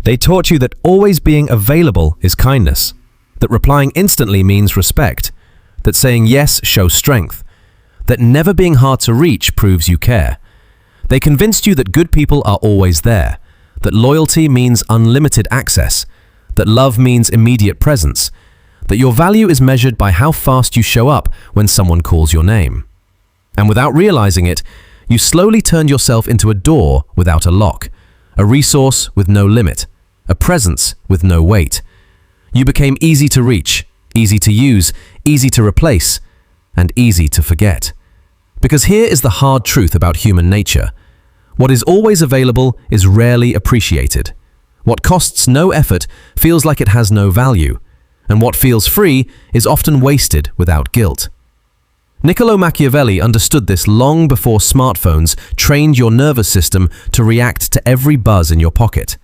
They taught you that always being available is kindness, that replying instantly means respect, that saying yes shows strength, that never being hard to reach proves you care. They convinced you that good people are always there, that loyalty means unlimited access, that love means immediate presence, that your value is measured by how fast you show up when someone calls your name. And without realizing it, you slowly turned yourself into a door without a lock, a resource with no limit, a presence with no weight. You became easy to reach, easy to use, easy to replace, and easy to forget. Because here is the hard truth about human nature. What is always available is rarely appreciated. What costs no effort feels like it has no value, and what feels free is often wasted without guilt. Niccolo Machiavelli understood this long before smartphones trained your nervous system to react to every buzz in your pocket.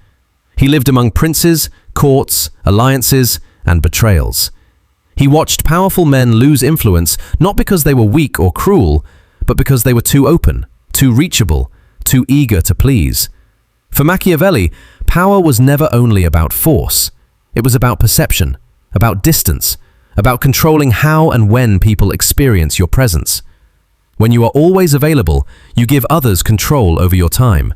He lived among princes, courts, alliances, and betrayals. He watched powerful men lose influence not because they were weak or cruel, but because they were too open, too reachable, too eager to please. For Machiavelli, power was never only about force. It was about perception, about distance, about controlling how and when people experience your presence. When you are always available, you give others control over your time.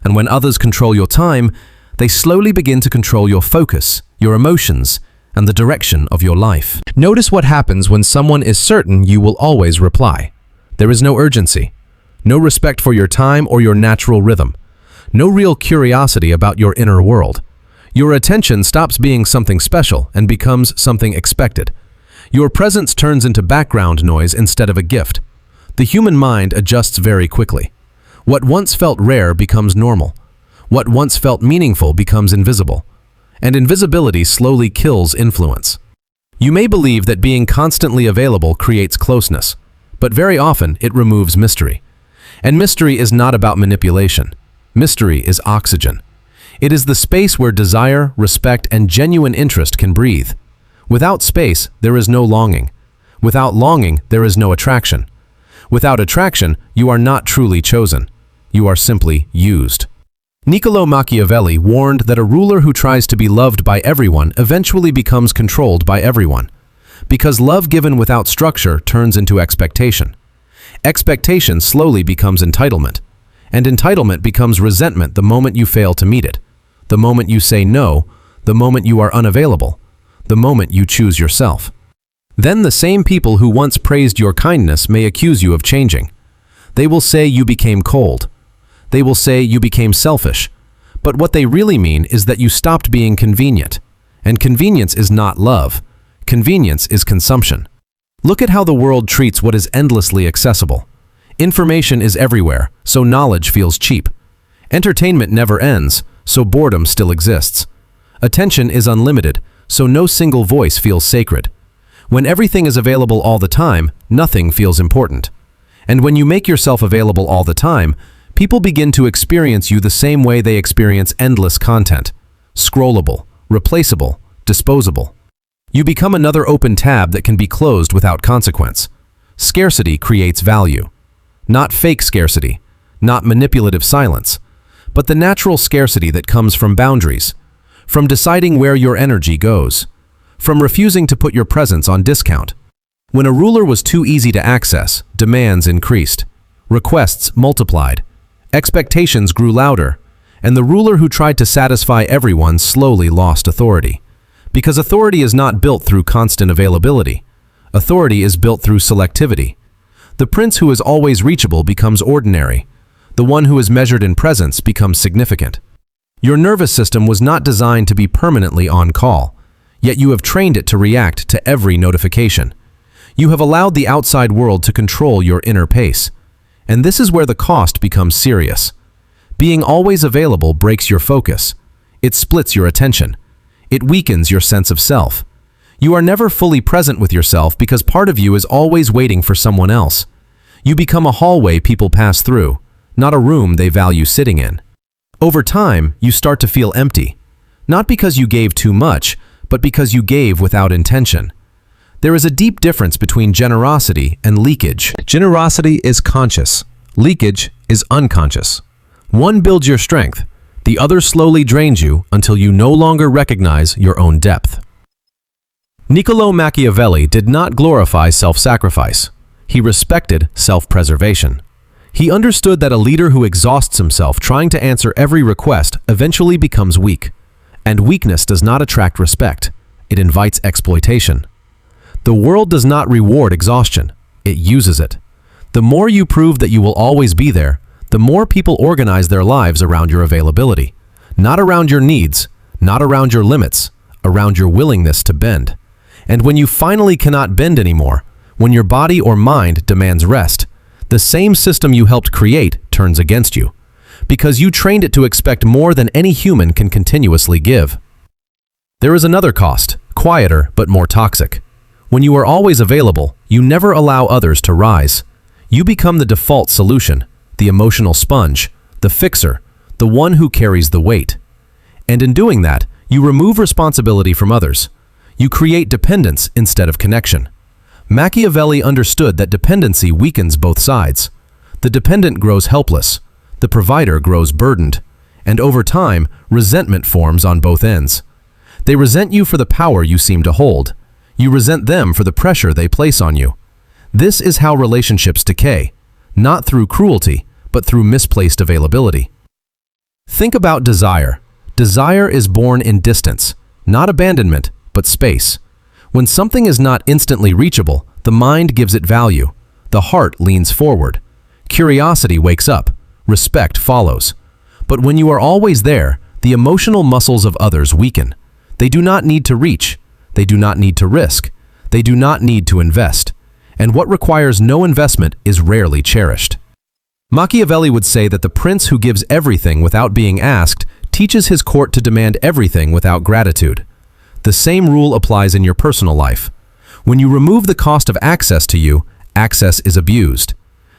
And when others control your time, they slowly begin to control your focus, your emotions, and the direction of your life. Notice what happens when someone is certain you will always reply. There is no urgency, no respect for your time or your natural rhythm, no real curiosity about your inner world. Your attention stops being something special and becomes something expected. Your presence turns into background noise instead of a gift. The human mind adjusts very quickly. What once felt rare becomes normal. What once felt meaningful becomes invisible. And invisibility slowly kills influence. You may believe that being constantly available creates closeness, but very often it removes mystery. And mystery is not about manipulation. Mystery is oxygen. It is the space where desire, respect, and genuine interest can breathe. Without space, there is no longing. Without longing, there is no attraction. Without attraction, you are not truly chosen. You are simply used. Niccolo Machiavelli warned that a ruler who tries to be loved by everyone eventually becomes controlled by everyone, because love given without structure turns into expectation. Expectation slowly becomes entitlement, and entitlement becomes resentment the moment you fail to meet it, the moment you say no, the moment you are unavailable, the moment you choose yourself. Then the same people who once praised your kindness may accuse you of changing. They will say you became cold. They will say you became selfish. But what they really mean is that you stopped being convenient. And convenience is not love. Convenience is consumption. Look at how the world treats what is endlessly accessible. Information is everywhere, so knowledge feels cheap. Entertainment never ends, so boredom still exists. Attention is unlimited, so no single voice feels sacred. When everything is available all the time, nothing feels important. And when you make yourself available all the time, people begin to experience you the same way they experience endless content. Scrollable, replaceable, disposable. You become another open tab that can be closed without consequence. Scarcity creates value. Not fake scarcity, not manipulative silence, but the natural scarcity that comes from boundaries, from deciding where your energy goes, from refusing to put your presence on discount. When a ruler was too easy to access, demands increased, requests multiplied, expectations grew louder, and the ruler who tried to satisfy everyone slowly lost authority. Because authority is not built through constant availability. Authority is built through selectivity. The prince who is always reachable becomes ordinary. The one who is measured in presence becomes significant. Your nervous system was not designed to be permanently on call, yet you have trained it to react to every notification. You have allowed the outside world to control your inner pace. And this is where the cost becomes serious. Being always available breaks your focus. It splits your attention. It weakens your sense of self. You are never fully present with yourself because part of you is always waiting for someone else. You become a hallway people pass through, not a room they value sitting in. Over time, you start to feel empty, not because you gave too much, but because you gave without intention. There is a deep difference between generosity and leakage. Generosity is conscious. Leakage is unconscious. One builds your strength. The other slowly drains you until you no longer recognize your own depth. Niccolò Machiavelli did not glorify self-sacrifice. He respected self-preservation. He understood that a leader who exhausts himself trying to answer every request eventually becomes weak. And weakness does not attract respect. It invites exploitation. The world does not reward exhaustion. It uses it. The more you prove that you will always be there, the more people organize their lives around your availability. Not around your needs, not around your limits, around your willingness to bend. And when you finally cannot bend anymore, when your body or mind demands rest, the same system you helped create turns against you, because you trained it to expect more than any human can continuously give. There is another cost, quieter but more toxic. When you are always available, you never allow others to rise. You become the default solution, the emotional sponge, the fixer, the one who carries the weight. And in doing that, you remove responsibility from others. You create dependence instead of connection. Machiavelli understood that dependency weakens both sides. The dependent grows helpless, the provider grows burdened, and over time, resentment forms on both ends. They resent you for the power you seem to hold. You resent them for the pressure they place on you. This is how relationships decay, not through cruelty, but through misplaced availability. Think about desire. Desire is born in distance, not abandonment, but space. When something is not instantly reachable, the mind gives it value. The heart leans forward. Curiosity wakes up. Respect follows. But when you are always there, the emotional muscles of others weaken. They do not need to reach. They do not need to risk. They do not need to invest. And what requires no investment is rarely cherished. Machiavelli would say that the prince who gives everything without being asked teaches his court to demand everything without gratitude. The same rule applies in your personal life. When you remove the cost of access to you, access is abused.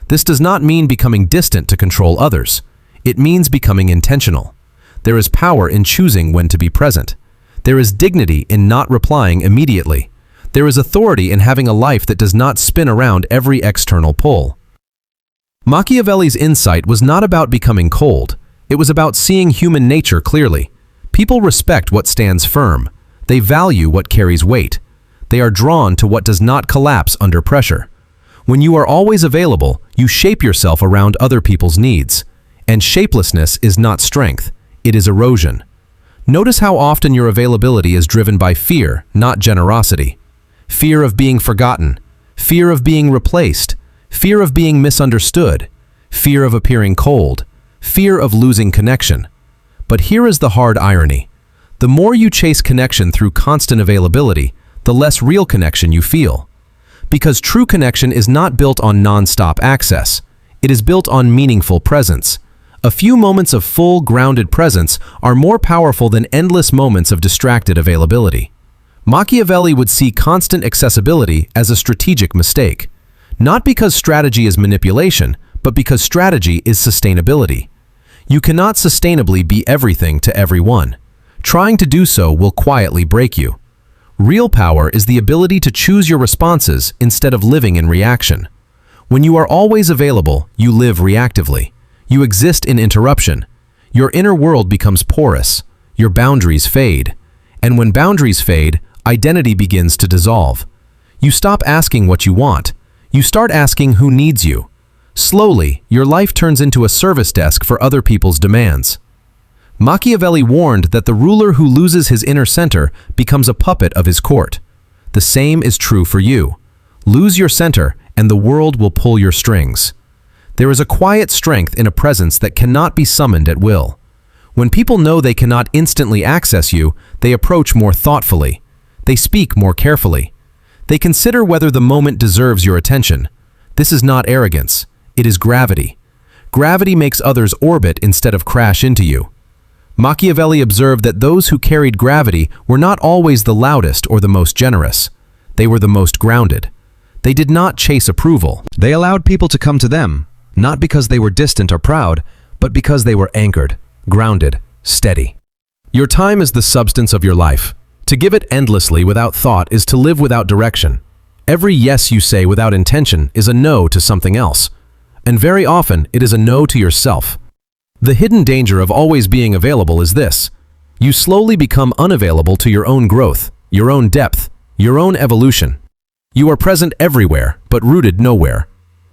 This does not mean becoming distant to control others. It means becoming intentional. There is power in choosing when to be present. There is dignity in not replying immediately. There is authority in having a life that does not spin around every external pull. Machiavelli's insight was not about becoming cold. It was about seeing human nature clearly. People respect what stands firm. They value what carries weight. They are drawn to what does not collapse under pressure. When you are always available, you shape yourself around other people's needs. And shapelessness is not strength, it is erosion. Notice how often your availability is driven by fear, not generosity. Fear of being forgotten, fear of being replaced, fear of being misunderstood, fear of appearing cold, fear of losing connection. But here is the hard irony. The more you chase connection through constant availability, the less real connection you feel. Because true connection is not built on non-stop access. It is built on meaningful presence. A few moments of full, grounded presence are more powerful than endless moments of distracted availability. Machiavelli would see constant accessibility as a strategic mistake. Not because strategy is manipulation, but because strategy is sustainability. You cannot sustainably be everything to everyone. Trying to do so will quietly break you. Real power is the ability to choose your responses instead of living in reaction. When you are always available, you live reactively. You exist in interruption. Your inner world becomes porous. Your boundaries fade. And when boundaries fade, identity begins to dissolve. You stop asking what you want. You start asking who needs you. Slowly, your life turns into a service desk for other people's demands. Machiavelli warned that the ruler who loses his inner center becomes a puppet of his court. The same is true for you. Lose your center, and the world will pull your strings. There is a quiet strength in a presence that cannot be summoned at will. When people know they cannot instantly access you, they approach more thoughtfully. They speak more carefully. They consider whether the moment deserves your attention. This is not arrogance. It is gravity. Gravity makes others orbit instead of crash into you. Machiavelli observed that those who carried gravity were not always the loudest or the most generous. They were the most grounded. They did not chase approval. They allowed people to come to them, not because they were distant or proud, but because they were anchored, grounded, steady. Your time is the substance of your life. To give it endlessly without thought is to live without direction. Every yes you say without intention is a no to something else. And very often it is a no to yourself. The hidden danger of always being available is this: you slowly become unavailable to your own growth, your own depth, your own evolution. You are present everywhere, but rooted nowhere.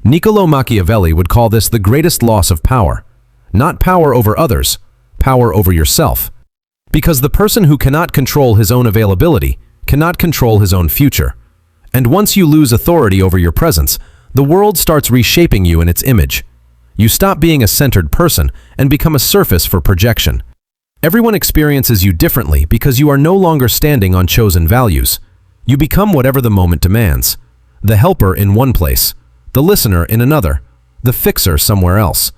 Niccolo Machiavelli would call this the greatest loss of power. Not power over others, power over yourself. Because the person who cannot control his own availability cannot control his own future. And once you lose authority over your presence, the world starts reshaping you in its image. You stop being a centered person and become a surface for projection. Everyone experiences you differently because you are no longer standing on chosen values. You become whatever the moment demands. The helper in one place, the listener in another, the fixer somewhere else.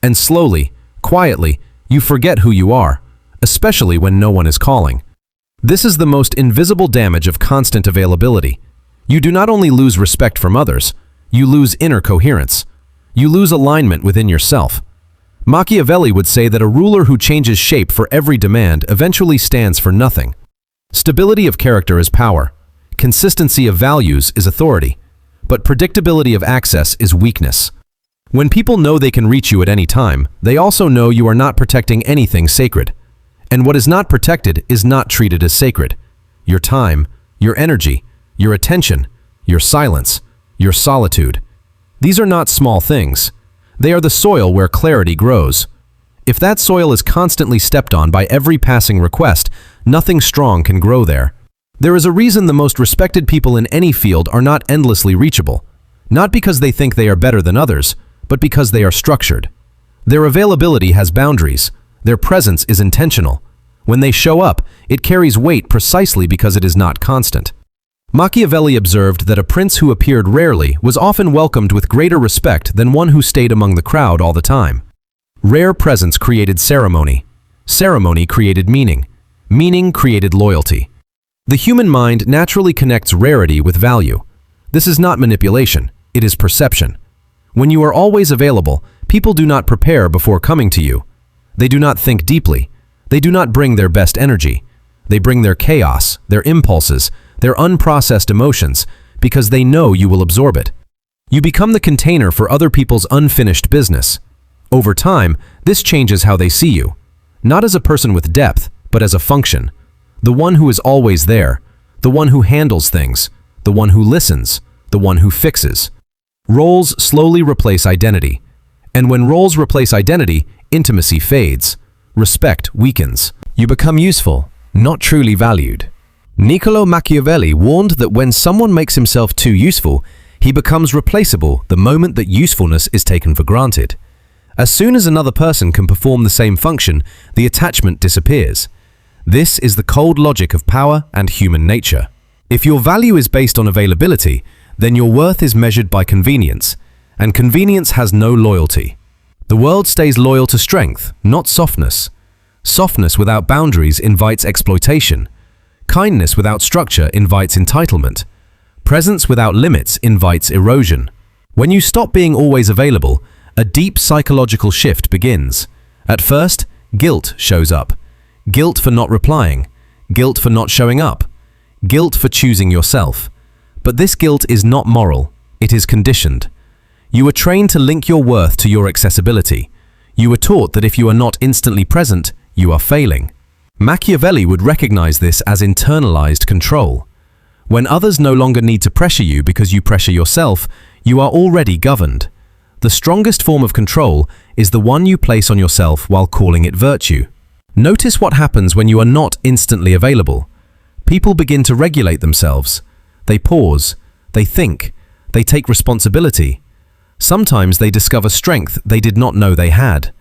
And slowly, quietly, you forget who you are, especially when no one is calling. This is the most invisible damage of constant availability. You do not only lose respect from others, you lose inner coherence. You lose alignment within yourself. Machiavelli would say that a ruler who changes shape for every demand eventually stands for nothing. Stability of character is power. Consistency of values is authority. But predictability of access is weakness. When people know they can reach you at any time, they also know you are not protecting anything sacred. And what is not protected is not treated as sacred. Your time, your energy, your attention, your silence, your solitude. These are not small things. They are the soil where clarity grows. If that soil is constantly stepped on by every passing request, nothing strong can grow there. There is a reason the most respected people in any field are not endlessly reachable. Not because they think they are better than others, but because they are structured. Their availability has boundaries. Their presence is intentional. When they show up, it carries weight precisely because it is not constant. Machiavelli observed that a prince who appeared rarely was often welcomed with greater respect than one who stayed among the crowd all the time. Rare presence created ceremony. Ceremony created meaning. Meaning created loyalty. The human mind naturally connects rarity with value. This is not manipulation, it is perception. When you are always available, people do not prepare before coming to you. They do not think deeply. They do not bring their best energy. They bring their chaos, their impulses, their unprocessed emotions, because they know you will absorb it. You become the container for other people's unfinished business. Over time, this changes how they see you. Not as a person with depth, but as a function. The one who is always there. The one who handles things. The one who listens. The one who fixes. Roles slowly replace identity. And when roles replace identity, intimacy fades. Respect weakens. You become useful, not truly valued. Niccolo Machiavelli warned that when someone makes himself too useful, he becomes replaceable the moment that usefulness is taken for granted. As soon as another person can perform the same function, the attachment disappears. This is the cold logic of power and human nature. If your value is based on availability, then your worth is measured by convenience, and convenience has no loyalty. The world stays loyal to strength, not softness. Softness without boundaries invites exploitation. Kindness without structure invites entitlement. Presence without limits invites erosion. When you stop being always available, a deep psychological shift begins. At first, guilt shows up. Guilt for not replying. Guilt for not showing up. Guilt for choosing yourself. But this guilt is not moral. It is conditioned. You are trained to link your worth to your accessibility. You are taught that if you are not instantly present, you are failing. Machiavelli would recognize this as internalized control. When others no longer need to pressure you because you pressure yourself, you are already governed. The strongest form of control is the one you place on yourself while calling it virtue. Notice what happens when you are not instantly available. People begin to regulate themselves. They pause, they think, they take responsibility. Sometimes they discover strength they did not know they had.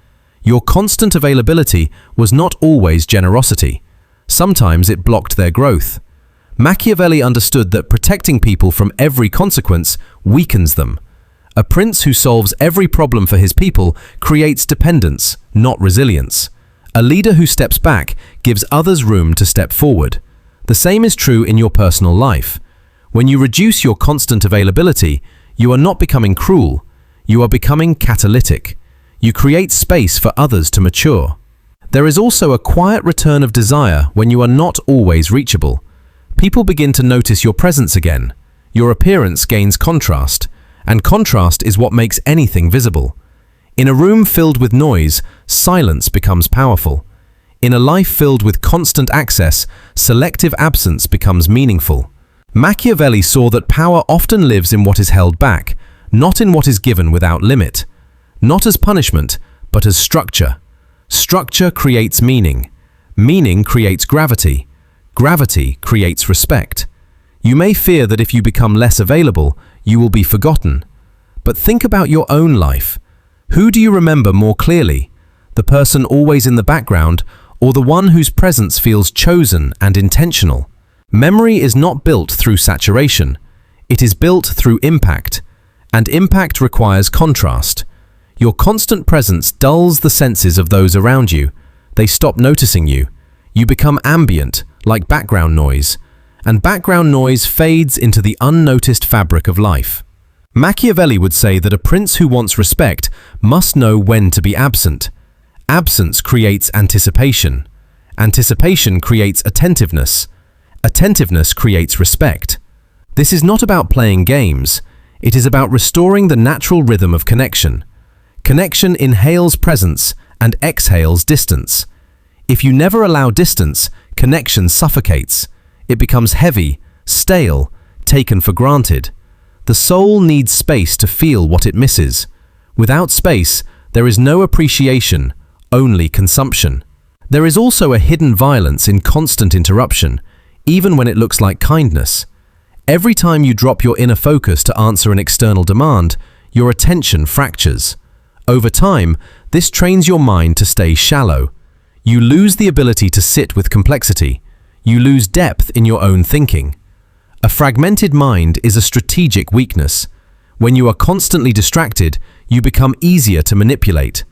Your constant availability was not always generosity. Sometimes it blocked their growth. Machiavelli understood that protecting people from every consequence weakens them. A prince who solves every problem for his people creates dependence, not resilience. A leader who steps back gives others room to step forward. The same is true in your personal life. When you reduce your constant availability, you are not becoming cruel. You are becoming catalytic. You create space for others to mature. There is also a quiet return of desire when you are not always reachable. People begin to notice your presence again. Your appearance gains contrast, and contrast is what makes anything visible. In a room filled with noise, silence becomes powerful. In a life filled with constant access, selective absence becomes meaningful. Machiavelli saw that power often lives in what is held back, not in what is given without limit. Not as punishment, but as structure. Structure creates meaning. Meaning creates gravity. Gravity creates respect. You may fear that if you become less available, you will be forgotten. But think about your own life. Who do you remember more clearly? The person always in the background, or the one whose presence feels chosen and intentional? Memory is not built through saturation. It is built through impact. And impact requires contrast. Your constant presence dulls the senses of those around you. They stop noticing you. You become ambient, like background noise. And background noise fades into the unnoticed fabric of life. Machiavelli would say that a prince who wants respect must know when to be absent. Absence creates anticipation. Anticipation creates attentiveness. Attentiveness creates respect. This is not about playing games. It is about restoring the natural rhythm of connection. Connection inhales presence and exhales distance. If you never allow distance, connection suffocates. It becomes heavy, stale, taken for granted. The soul needs space to feel what it misses. Without space, there is no appreciation, only consumption. There is also a hidden violence in constant interruption, even when it looks like kindness. Every time you drop your inner focus to answer an external demand, your attention fractures. Over time, this trains your mind to stay shallow. You lose the ability to sit with complexity. You lose depth in your own thinking. A fragmented mind is a strategic weakness. When you are constantly distracted, you become easier to manipulate.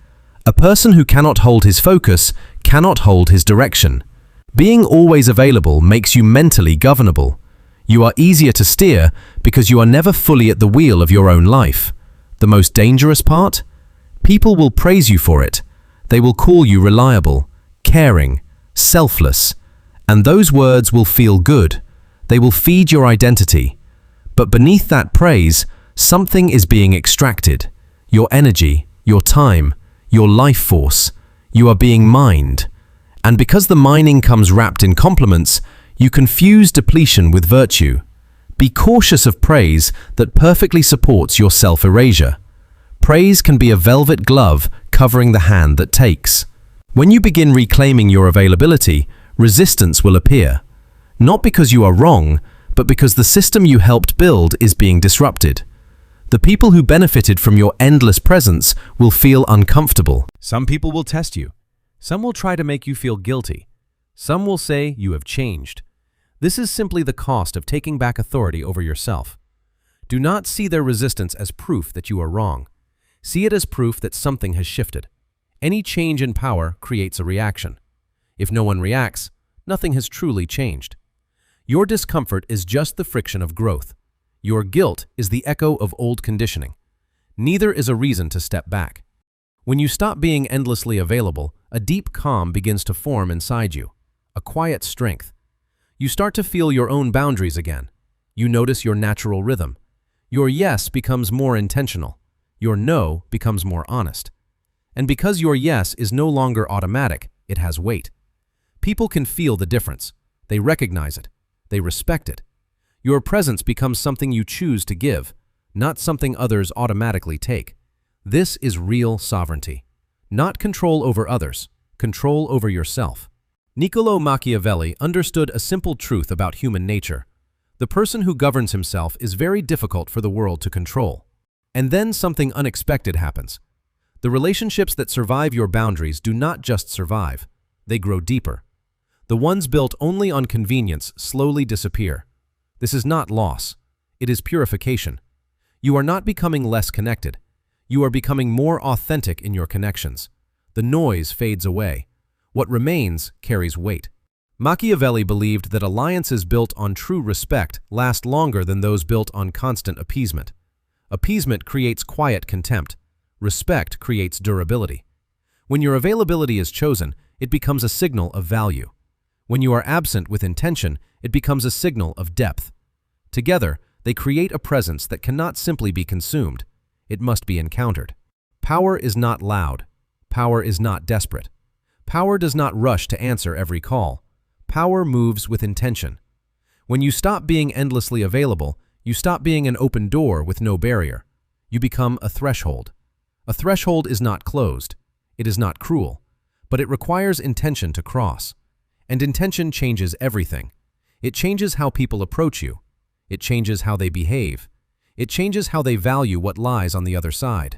A person who cannot hold his focus cannot hold his direction. Being always available makes you mentally governable. You are easier to steer because you are never fully at the wheel of your own life. The most dangerous part? People will praise you for it. They will call you reliable, caring, selfless. And those words will feel good. They will feed your identity. But beneath that praise, something is being extracted. Your energy, your time, your life force. You are being mined. And because the mining comes wrapped in compliments, you confuse depletion with virtue. Be cautious of praise that perfectly supports your self-erasure. Praise can be a velvet glove covering the hand that takes. When you begin reclaiming your availability, resistance will appear. Not because you are wrong, but because the system you helped build is being disrupted. The people who benefited from your endless presence will feel uncomfortable. Some people will test you. Some will try to make you feel guilty. Some will say you have changed. This is simply the cost of taking back authority over yourself. Do not see their resistance as proof that you are wrong. See it as proof that something has shifted. Any change in power creates a reaction. If no one reacts, nothing has truly changed. Your discomfort is just the friction of growth. Your guilt is the echo of old conditioning. Neither is a reason to step back. When you stop being endlessly available, a deep calm begins to form inside you, a quiet strength. You start to feel your own boundaries again. You notice your natural rhythm. Your yes becomes more intentional. Your no becomes more honest. And because your yes is no longer automatic, it has weight. People can feel the difference. They recognize it. They respect it. Your presence becomes something you choose to give, not something others automatically take. This is real sovereignty. Not control over others, control over yourself. Niccolo Machiavelli understood a simple truth about human nature. The person who governs himself is very difficult for the world to control. And then something unexpected happens. The relationships that survive your boundaries do not just survive, they grow deeper. The ones built only on convenience slowly disappear. This is not loss. It is purification. You are not becoming less connected. You are becoming more authentic in your connections. The noise fades away. What remains carries weight. Machiavelli believed that alliances built on true respect last longer than those built on constant appeasement. Appeasement creates quiet contempt. Respect creates durability. When your availability is chosen, it becomes a signal of value. When you are absent with intention, it becomes a signal of depth. Together, they create a presence that cannot simply be consumed. It must be encountered. Power is not loud. Power is not desperate. Power does not rush to answer every call. Power moves with intention. When you stop being endlessly available, you stop being an open door with no barrier. You become a threshold. A threshold is not closed. It is not cruel, but it requires intention to cross. And intention changes everything. It changes how people approach you. It changes how they behave. It changes how they value what lies on the other side.